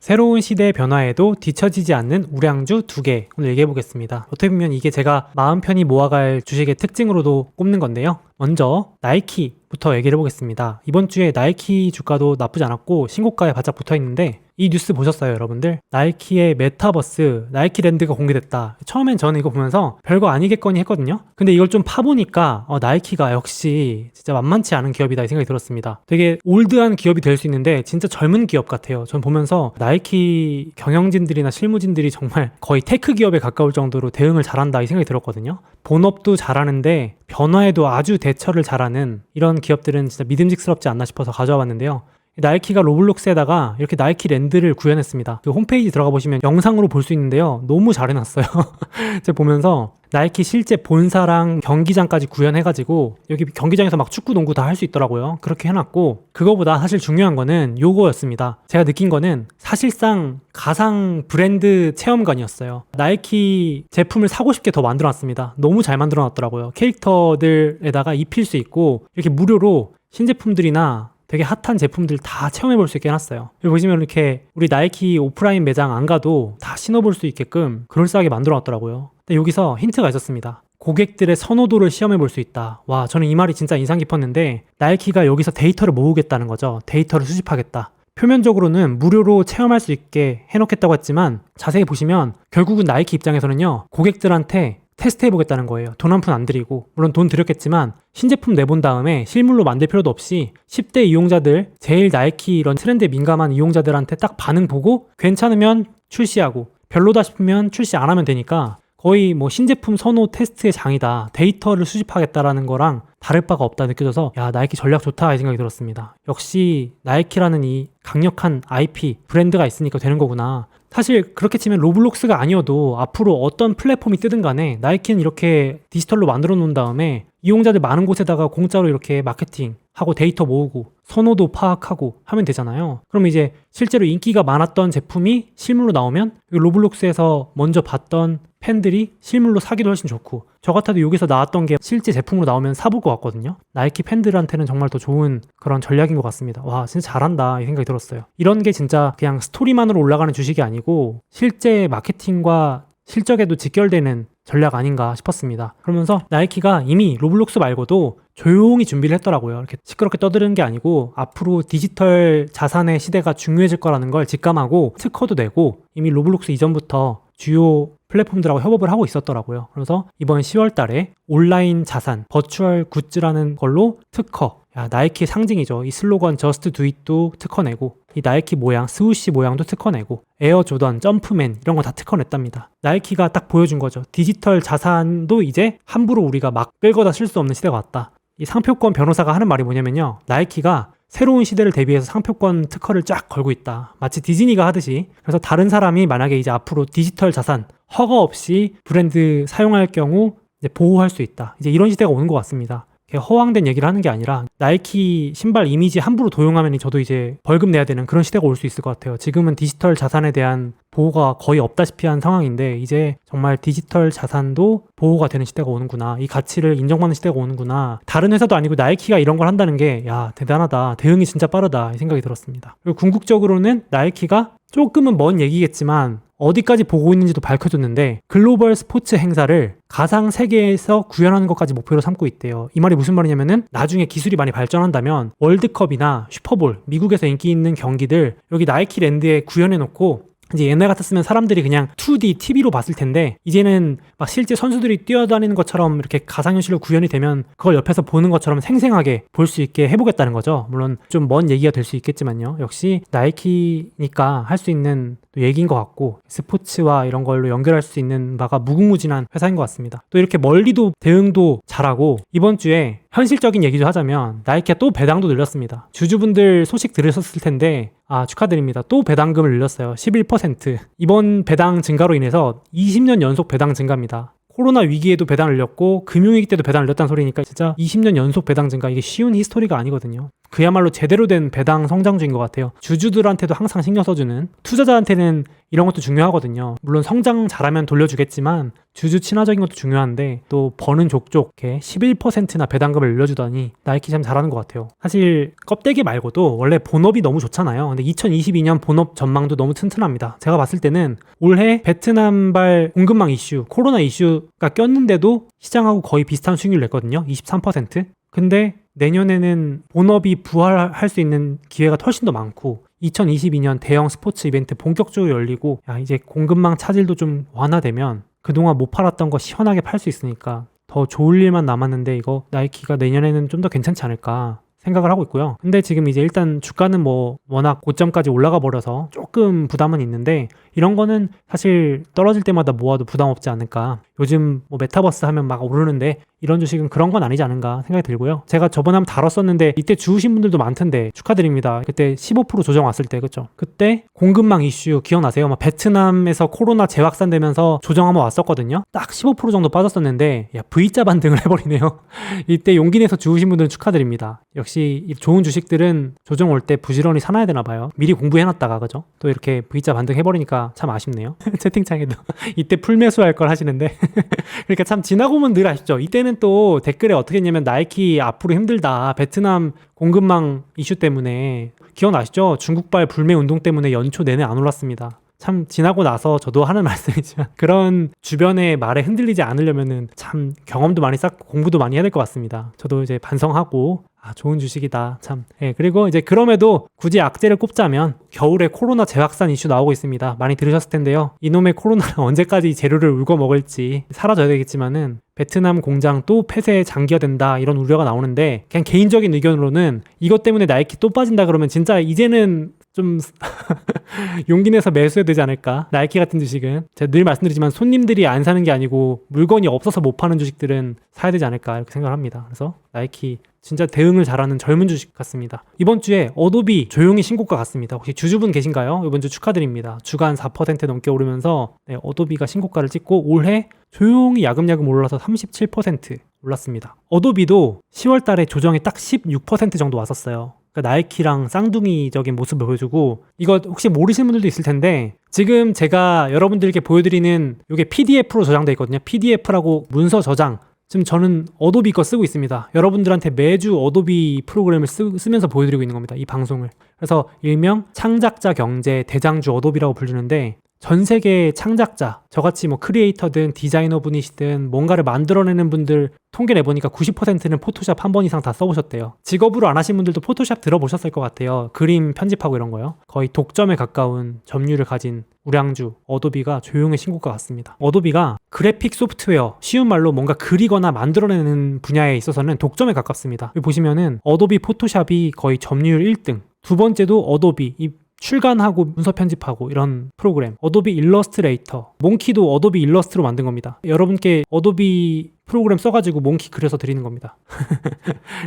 새로운 시대의 변화에도 뒤처지지 않는 우량주 2개 오늘 얘기해 보겠습니다. 어떻게 보면 이게 제가 마음 편히 모아갈 주식의 특징으로도 꼽는 건데요. 먼저 나이키부터 얘기를 해보겠습니다. 이번 주에 나이키 주가도 나쁘지 않았고 신고가에 바짝 붙어있는데 이 뉴스 보셨어요, 여러분들? 나이키의 메타버스, 나이키랜드가 공개됐다. 처음엔 저는 이거 보면서 별거 아니겠거니 했거든요. 근데 이걸 좀 파보니까 나이키가 역시 진짜 만만치 않은 기업이다 이 생각이 들었습니다. 되게 올드한 기업이 될 수 있는데 진짜 젊은 기업 같아요. 전 보면서 나이키 경영진들이나 실무진들이 정말 거의 테크 기업에 가까울 정도로 대응을 잘한다 이 생각이 들었거든요. 본업도 잘하는데 변화에도 아주 대처를 잘하는 이런 기업들은 진짜 믿음직스럽지 않나 싶어서 가져와 봤는데요. 나이키가 로블록스에다가 이렇게 나이키랜드를 구현했습니다. 그 홈페이지 들어가 보시면 영상으로 볼 수 있는데요. 너무 잘 해놨어요. 제가 보면서 나이키 실제 본사랑 경기장까지 구현해가지고 여기 경기장에서 막 축구, 농구 다 할 수 있더라고요. 그렇게 해놨고 그거보다 사실 중요한 거는 요거였습니다. 제가 느낀 거는 사실상 가상 브랜드 체험관이었어요. 나이키 제품을 사고 싶게 더 만들어놨습니다. 너무 잘 만들어놨더라고요. 캐릭터들에다가 입힐 수 있고 이렇게 무료로 신제품들이나 되게 핫한 제품들 다 체험해볼 수 있게 해놨어요. 여기 보시면 이렇게 우리 나이키 오프라인 매장 안 가도 다 신어볼 수 있게끔 그럴싸하게 만들어놨더라고요. 근데 여기서 힌트가 있었습니다. 고객들의 선호도를 시험해볼 수 있다. 와, 저는 이 말이 진짜 인상 깊었는데 나이키가 여기서 데이터를 모으겠다는 거죠. 데이터를 수집하겠다. 표면적으로는 무료로 체험할 수 있게 해놓겠다고 했지만 자세히 보시면 결국은 나이키 입장에서는요. 고객들한테 테스트해보겠다는 거예요. 돈 한 푼 안 들이고. 물론 돈 들였겠지만 신제품 내본 다음에 실물로 만들 필요도 없이 10대 이용자들, 제일 나이키 이런 트렌드에 민감한 이용자들한테 딱 반응 보고 괜찮으면 출시하고 별로다 싶으면 출시 안 하면 되니까 거의 뭐 신제품 선호 테스트의 장이다. 데이터를 수집하겠다라는 거랑 다를 바가 없다 느껴져서 야, 나이키 전략 좋다 이 생각이 들었습니다. 역시 나이키라는 이 강력한 IP, 브랜드가 있으니까 되는 거구나. 사실 그렇게 치면 로블록스가 아니어도 앞으로 어떤 플랫폼이 뜨든 간에 나이키는 이렇게 디지털로 만들어 놓은 다음에 이용자들 많은 곳에다가 공짜로 이렇게 마케팅하고 데이터 모으고 선호도 파악하고 하면 되잖아요. 그럼 이제 실제로 인기가 많았던 제품이 실물로 나오면 로블록스에서 먼저 봤던 팬들이 실물로 사기도 훨씬 좋고 저 같아도 여기서 나왔던 게 실제 제품으로 나오면 사볼 것 같거든요. 나이키 팬들한테는 정말 더 좋은 그런 전략인 것 같습니다. 와, 진짜 잘한다 이 생각이 들었어요. 이런 게 진짜 그냥 스토리만으로 올라가는 주식이 아니고 실제 마케팅과 실적에도 직결되는 전략 아닌가 싶었습니다. 그러면서 나이키가 이미 로블록스 말고도 조용히 준비를 했더라고요. 이렇게 시끄럽게 떠드는 게 아니고 앞으로 디지털 자산의 시대가 중요해질 거라는 걸 직감하고 특허도 내고 이미 로블록스 이전부터 주요 플랫폼들하고 협업을 하고 있었더라고요. 그래서 이번 10월 달에 온라인 자산, 버추얼 굿즈라는 걸로 특허, 야, 나이키의 상징이죠. 이 슬로건 Just Do It도 특허 내고 이 나이키 모양, 스우시 모양도 특허 내고 에어 조던, 점프맨 이런 거 다 특허 냈답니다. 나이키가 딱 보여준 거죠. 디지털 자산도 이제 함부로 우리가 막 끌거다 쓸 수 없는 시대가 왔다. 이 상표권 변호사가 하는 말이 뭐냐면요. 나이키가 새로운 시대를 대비해서 상표권 특허를 쫙 걸고 있다. 마치 디즈니가 하듯이. 그래서 다른 사람이 만약에 이제 앞으로 디지털 자산 허가 없이 브랜드 사용할 경우 이제 보호할 수 있다. 이제 이런 시대가 오는 것 같습니다. 허황된 얘기를 하는 게 아니라 나이키 신발 이미지 함부로 도용하면 저도 이제 벌금 내야 되는 그런 시대가 올 수 있을 것 같아요. 지금은 디지털 자산에 대한 보호가 거의 없다시피 한 상황인데 이제 정말 디지털 자산도 보호가 되는 시대가 오는구나. 이 가치를 인정받는 시대가 오는구나. 다른 회사도 아니고 나이키가 이런 걸 한다는 게 야, 대단하다. 대응이 진짜 빠르다. 이 생각이 들었습니다. 그리고 궁극적으로는 나이키가 조금은 먼 얘기겠지만 어디까지 보고 있는지도 밝혀줬는데 글로벌 스포츠 행사를 가상 세계에서 구현하는 것까지 목표로 삼고 있대요. 이 말이 무슨 말이냐면은 나중에 기술이 많이 발전한다면 월드컵이나 슈퍼볼, 미국에서 인기 있는 경기들 여기 나이키랜드에 구현해놓고 이제 옛날 같았으면 사람들이 그냥 2D TV로 봤을 텐데 이제는 막 실제 선수들이 뛰어다니는 것처럼 이렇게 가상현실로 구현이 되면 그걸 옆에서 보는 것처럼 생생하게 볼 수 있게 해보겠다는 거죠. 물론 좀 먼 얘기가 될 수 있겠지만요. 역시 나이키니까 할 수 있는 또 얘기인 것 같고 스포츠와 이런 걸로 연결할 수 있는 바가 무궁무진한 회사인 것 같습니다. 또 이렇게 멀리도 대응도 잘하고 이번 주에 현실적인 얘기도 하자면 나이키가 또 배당도 늘렸습니다. 주주분들 소식 들으셨을 텐데 축하드립니다. 또 배당금을 늘렸어요. 11%. 이번 배당 증가로 인해서 20년 연속 배당 증가입니다. 코로나 위기에도 배당 늘렸고 금융위기 때도 배당 늘렸다는 소리니까 진짜 20년 연속 배당 증가 이게 쉬운 히스토리가 아니거든요. 그야말로 제대로 된 배당 성장주인 것 같아요. 주주들한테도 항상 신경 써주는, 투자자한테는 이런 것도 중요하거든요. 물론 성장 잘하면 돌려주겠지만 주주 친화적인 것도 중요한데 또 버는 족족 이렇게 11%나 배당금을 늘려주다니 나이키 참 잘하는 것 같아요. 사실 껍데기 말고도 원래 본업이 너무 좋잖아요. 근데 2022년 본업 전망도 너무 튼튼합니다. 제가 봤을 때는 올해 베트남발 공급망 이슈, 코로나 이슈가 꼈는데도 시장하고 거의 비슷한 수익률을 냈거든요. 23%. 근데 내년에는 본업이 부활할 수 있는 기회가 훨씬 더 많고 2022년 대형 스포츠 이벤트 본격적으로 열리고 이제 공급망 차질도 좀 완화되면 그동안 못 팔았던 거 시원하게 팔 수 있으니까 더 좋을 일만 남았는데 이거 나이키가 내년에는 좀 더 괜찮지 않을까 생각을 하고 있고요. 근데 지금 이제 일단 주가는 뭐 워낙 고점까지 올라가 버려서 조금 부담은 있는데 이런 거는 사실 떨어질 때마다 모아도 부담 없지 않을까. 요즘 뭐 메타버스 하면 막 오르는데 이런 주식은 그런 건 아니지 않은가 생각이 들고요. 제가 저번에 한번 다뤘었는데 이때 주우신 분들도 많던데 축하드립니다. 그때 15% 조정 왔을 때 그죠? 그때 공급망 이슈 기억나세요? 막 베트남에서 코로나 재확산되면서 조정 한번 왔었거든요. 딱 15% 정도 빠졌었는데 V자 반등을 해버리네요. 이때 용기 내서 주우신 분들은 축하드립니다. 역시 좋은 주식들은 조정 올 때 부지런히 사놔야 되나 봐요. 미리 공부해놨다가 그죠? 또 이렇게 V자 반등 해버리니까 참 아쉽네요. 채팅창에도 이때 풀매수할 걸 하시는데 그러니까 참 지나고 보면 늘 아쉽죠. 이때는 또 댓글에 어떻게 했냐면 나이키 앞으로 힘들다. 베트남 공급망 이슈 때문에 기억나시죠? 중국발 불매 운동 때문에 연초 내내 안 올랐습니다. 참 지나고 나서 저도 하는 말씀이지만 그런 주변의 말에 흔들리지 않으려면은 참 경험도 많이 쌓고 공부도 많이 해야 될 것 같습니다. 저도 이제 반성하고 좋은 주식이다 참. 그리고 이제 그럼에도 굳이 악재를 꼽자면 겨울에 코로나 재확산 이슈 나오고 있습니다. 많이 들으셨을 텐데요. 이놈의 코로나는 언제까지 재료를 울고 먹을지 사라져야 되겠지만은 베트남 공장 또 폐쇄 장기화된다 이런 우려가 나오는데 그냥 개인적인 의견으로는 이것 때문에 나이키 또 빠진다 그러면 진짜 이제는 좀 용기 내서 매수해야 되지 않을까. 나이키 같은 주식은 제가 늘 말씀드리지만 손님들이 안 사는 게 아니고 물건이 없어서 못 파는 주식들은 사야 되지 않을까 이렇게 생각을 합니다. 그래서 나이키 진짜 대응을 잘하는 젊은 주식 같습니다. 이번 주에 어도비 조용히 신고가 갔습니다. 혹시 주주분 계신가요? 이번 주 축하드립니다. 주간 4% 넘게 오르면서 어도비가 신고가를 찍고 올해 조용히 야금야금 올라서 37% 올랐습니다. 어도비도 10월 달에 조정이 딱 16% 정도 왔었어요. 그러니까 나이키랑 쌍둥이적인 모습을 보여주고 이거 혹시 모르시는 분들도 있을 텐데 지금 제가 여러분들께 보여드리는 이게 PDF로 저장되어 있거든요. PDF라고 문서 저장. 지금 저는 어도비 거 쓰고 있습니다. 여러분들한테 매주 어도비 프로그램을 쓰면서 보여드리고 있는 겁니다. 이 방송을. 그래서 일명 창작자 경제 대장주 어도비라고 불리는데 전 세계 창작자, 저같이 뭐 크리에이터든 디자이너 분이시든 뭔가를 만들어내는 분들 통계 내보니까 90%는 포토샵 한 번 이상 다 써보셨대요. 직업으로 안 하신 분들도 포토샵 들어보셨을 것 같아요. 그림 편집하고 이런 거요. 거의 독점에 가까운 점유율을 가진 우량주 어도비가 조용히 신고가 같습니다. 어도비가 그래픽 소프트웨어, 쉬운 말로 뭔가 그리거나 만들어내는 분야에 있어서는 독점에 가깝습니다. 여기 보시면은 어도비 포토샵이 거의 점유율 1등, 두 번째도 어도비, 출간하고 문서 편집하고 이런 프로그램 어도비 일러스트레이터, 몽키도 어도비 일러스트로 만든 겁니다. 여러분께 어도비 프로그램 써가지고 몽키 그려서 드리는 겁니다.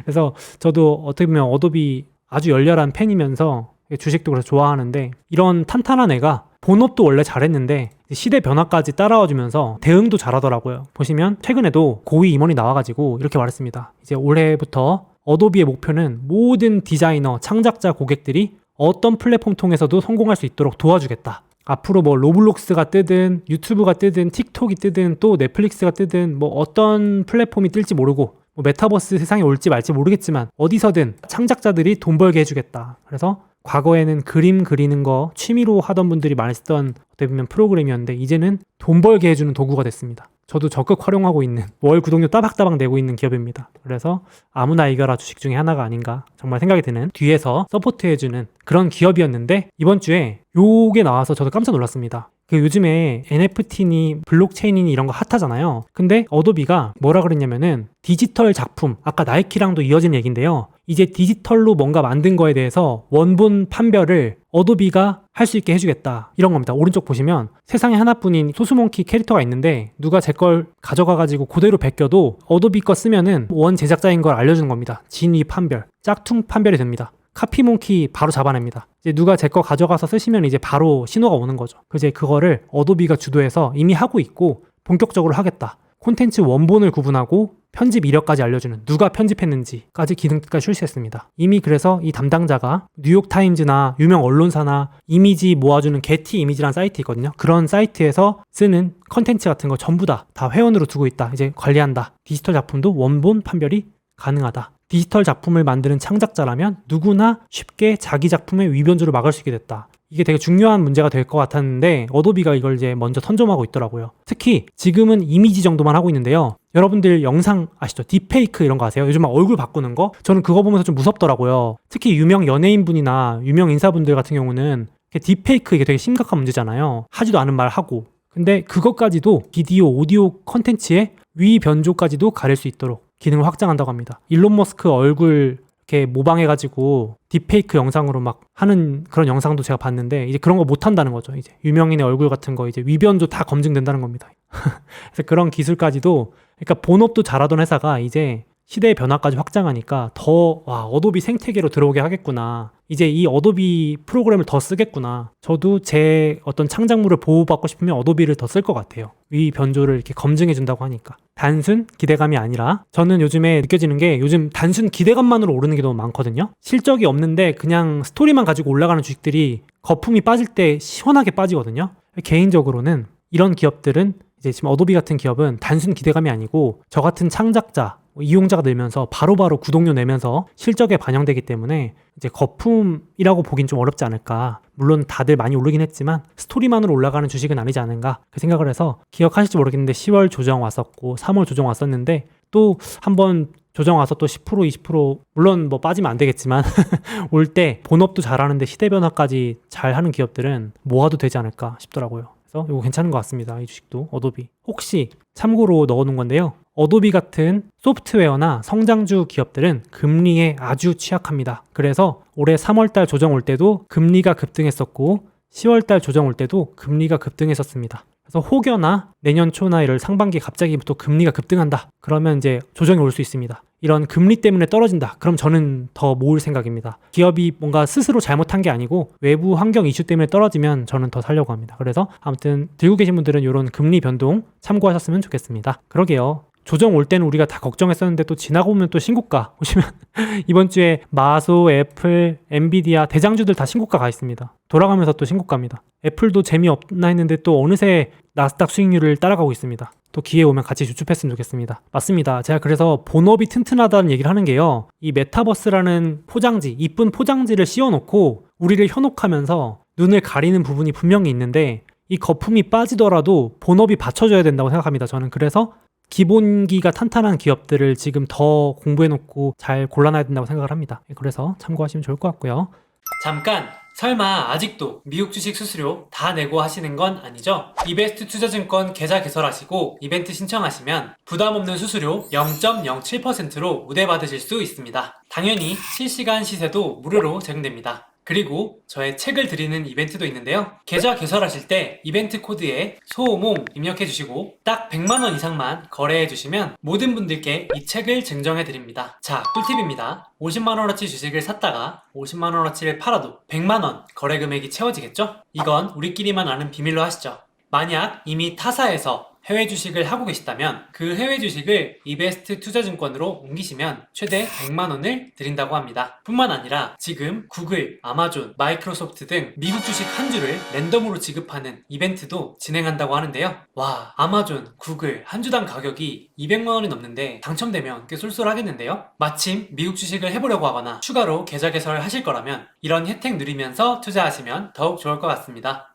그래서 저도 어떻게 보면 어도비 아주 열렬한 팬이면서 주식도 그래서 좋아하는데 이런 탄탄한 애가 본업도 원래 잘했는데 시대 변화까지 따라와주면서 대응도 잘하더라고요. 보시면 최근에도 고위 임원이 나와가지고 이렇게 말했습니다. 이제 올해부터 어도비의 목표는 모든 디자이너, 창작자 고객들이 어떤 플랫폼 통해서도 성공할 수 있도록 도와주겠다. 앞으로 뭐 로블록스가 뜨든 유튜브가 뜨든 틱톡이 뜨든 또 넷플릭스가 뜨든 뭐 어떤 플랫폼이 뜰지 모르고 뭐 메타버스 세상에 올지 말지 모르겠지만 어디서든 창작자들이 돈 벌게 해주겠다. 그래서 과거에는 그림 그리는 거 취미로 하던 분들이 많이 쓰던 어떻게 보면 프로그램이었는데 이제는 돈 벌게 해주는 도구가 됐습니다. 저도 적극 활용하고 있는 월 구독료 따박따박 내고 있는 기업입니다. 그래서 아무나 이겨라 주식 중에 하나가 아닌가 정말 생각이 드는 뒤에서 서포트해주는 그런 기업이었는데 이번 주에 요게 나와서 저도 깜짝 놀랐습니다. 요즘에 NFT니 블록체인이니 이런 거 핫하잖아요. 근데 어도비가 뭐라 그랬냐면은 디지털 작품, 아까 나이키랑도 이어진 얘기인데요. 이제 디지털로 뭔가 만든 거에 대해서 원본 판별을 어도비가 할 수 있게 해주겠다. 이런 겁니다. 오른쪽 보시면 세상에 하나뿐인 소스몽키 캐릭터가 있는데 누가 제 걸 가져가가지고 그대로 베껴도 어도비 거 쓰면은 원 제작자인 걸 알려주는 겁니다. 진위 판별, 짝퉁 판별이 됩니다. 카피몽키 바로 잡아냅니다. 이제 누가 제 거 가져가서 쓰시면 이제 바로 신호가 오는 거죠. 이제 그거를 어도비가 주도해서 이미 하고 있고 본격적으로 하겠다. 콘텐츠 원본을 구분하고 편집 이력까지 알려주는, 누가 편집했는지까지 기능까지 출시했습니다. 이미 그래서 이 담당자가 뉴욕타임즈나 유명 언론사나 이미지 모아주는 게티 이미지라는 사이트 있거든요. 그런 사이트에서 쓰는 컨텐츠 같은 거 전부 다 회원으로 두고 있다. 이제 관리한다. 디지털 작품도 원본 판별이 가능하다. 디지털 작품을 만드는 창작자라면 누구나 쉽게 자기 작품의 위변조를 막을 수 있게 됐다. 이게 되게 중요한 문제가 될 것 같았는데 어도비가 이걸 이제 먼저 선점하고 있더라고요. 특히 지금은 이미지 정도만 하고 있는데요. 여러분들 영상 아시죠? 딥페이크 이런 거 아세요? 요즘 막 얼굴 바꾸는 거? 저는 그거 보면서 좀 무섭더라고요. 특히 유명 연예인분이나 유명 인사분들 같은 경우는 딥페이크 이게 되게 심각한 문제잖아요. 하지도 않은 말 하고. 근데 그것까지도 비디오, 오디오 컨텐츠의 위 변조까지도 가릴 수 있도록 기능을 확장한다고 합니다. 일론 머스크 얼굴 이렇게 모방해가지고 딥페이크 영상으로 막 하는 그런 영상도 제가 봤는데 이제 그런 거 못 한다는 거죠. 이제 유명인의 얼굴 같은 거 이제 위변조 다 검증된다는 겁니다. 그래서 그런 기술까지도, 그러니까 본업도 잘하던 회사가 이제 시대의 변화까지 확장하니까 더 어도비 생태계로 들어오게 하겠구나. 이제 이 어도비 프로그램을 더 쓰겠구나. 저도 제 어떤 창작물을 보호받고 싶으면 어도비를 더 쓸 것 같아요. 위 변조를 이렇게 검증해 준다고 하니까. 단순 기대감이 아니라, 저는 요즘에 느껴지는 게 요즘 단순 기대감만으로 오르는 게 너무 많거든요. 실적이 없는데 그냥 스토리만 가지고 올라가는 주식들이 거품이 빠질 때 시원하게 빠지거든요. 개인적으로는 이런 기업들은, 이제 지금 어도비 같은 기업은 단순 기대감이 아니고 저 같은 창작자, 이용자가 늘면서 바로바로 구독료 내면서 실적에 반영되기 때문에 이제 거품이라고 보긴 좀 어렵지 않을까. 물론 다들 많이 오르긴 했지만 스토리만으로 올라가는 주식은 아니지 않은가 그 생각을 해서, 기억하실지 모르겠는데 10월 조정 왔었고 3월 조정 왔었는데 또 한번 조정 와서 또 10% 20% 물론 뭐 빠지면 안 되겠지만 올 때 본업도 잘하는데 시대 변화까지 잘하는 기업들은 모아도 되지 않을까 싶더라고요. 그래서 이거 괜찮은 것 같습니다. 이 주식도 어도비. 혹시 참고로 넣어놓은 건데요. 어도비 같은 소프트웨어나 성장주 기업들은 금리에 아주 취약합니다. 그래서 올해 3월달 조정 올 때도 금리가 급등했었고 10월달 조정 올 때도 금리가 급등했었습니다. 그래서 혹여나 내년 초나 이럴 상반기 갑자기부터 금리가 급등한다. 그러면 이제 조정이 올 수 있습니다. 이런 금리 때문에 떨어진다. 그럼 저는 더 모을 생각입니다. 기업이 뭔가 스스로 잘못한 게 아니고 외부 환경 이슈 때문에 떨어지면 저는 더 살려고 합니다. 그래서 아무튼 들고 계신 분들은 이런 금리 변동 참고하셨으면 좋겠습니다. 그러게요. 조정 올 때는 우리가 다 걱정했었는데 또 지나고 보면 또 신고가 보시면 이번 주에 마소, 애플, 엔비디아 대장주들 다 신고가 가 있습니다. 돌아가면서 또 신고가입니다. 애플도 재미없나 했는데 또 어느새 나스닥 수익률을 따라가고 있습니다. 또 기회 오면 같이 주축했으면 좋겠습니다. 맞습니다. 제가 그래서 본업이 튼튼하다는 얘기를 하는 게요. 이 메타버스라는 포장지, 이쁜 포장지를 씌워놓고 우리를 현혹하면서 눈을 가리는 부분이 분명히 있는데 이 거품이 빠지더라도 본업이 받쳐줘야 된다고 생각합니다. 저는 그래서 기본기가 탄탄한 기업들을 지금 더 공부해놓고 잘 골라놔야 된다고 생각을 합니다. 그래서 참고하시면 좋을 것 같고요. 잠깐! 설마 아직도 미국 주식 수수료 다 내고 하시는 건 아니죠? 이베스트 투자증권 계좌 개설하시고 이벤트 신청하시면 부담 없는 수수료 0.07%로 우대받으실 수 있습니다. 당연히 실시간 시세도 무료로 제공됩니다. 그리고 저의 책을 드리는 이벤트도 있는데요. 계좌 개설하실 때 이벤트 코드에 소모임 입력해주시고 딱 100만원 이상만 거래해주시면 모든 분들께 이 책을 증정해드립니다. 자, 꿀팁입니다. 50만원어치 주식을 샀다가 50만원어치를 팔아도 100만원 거래 금액이 채워지겠죠? 이건 우리끼리만 아는 비밀로 하시죠. 만약 이미 타사에서 해외 주식을 하고 계시다면 그 해외 주식을 이베스트 투자증권으로 옮기시면 최대 100만원을 드린다고 합니다. 뿐만 아니라 지금 구글, 아마존, 마이크로소프트 등 미국 주식 한 주를 랜덤으로 지급하는 이벤트도 진행한다고 하는데요. 와, 아마존, 구글 한 주당 가격이 200만원이 넘는데 당첨되면 꽤 쏠쏠하겠는데요. 마침 미국 주식을 해보려고 하거나 추가로 계좌 개설을 하실 거라면 이런 혜택 누리면서 투자하시면 더욱 좋을 것 같습니다.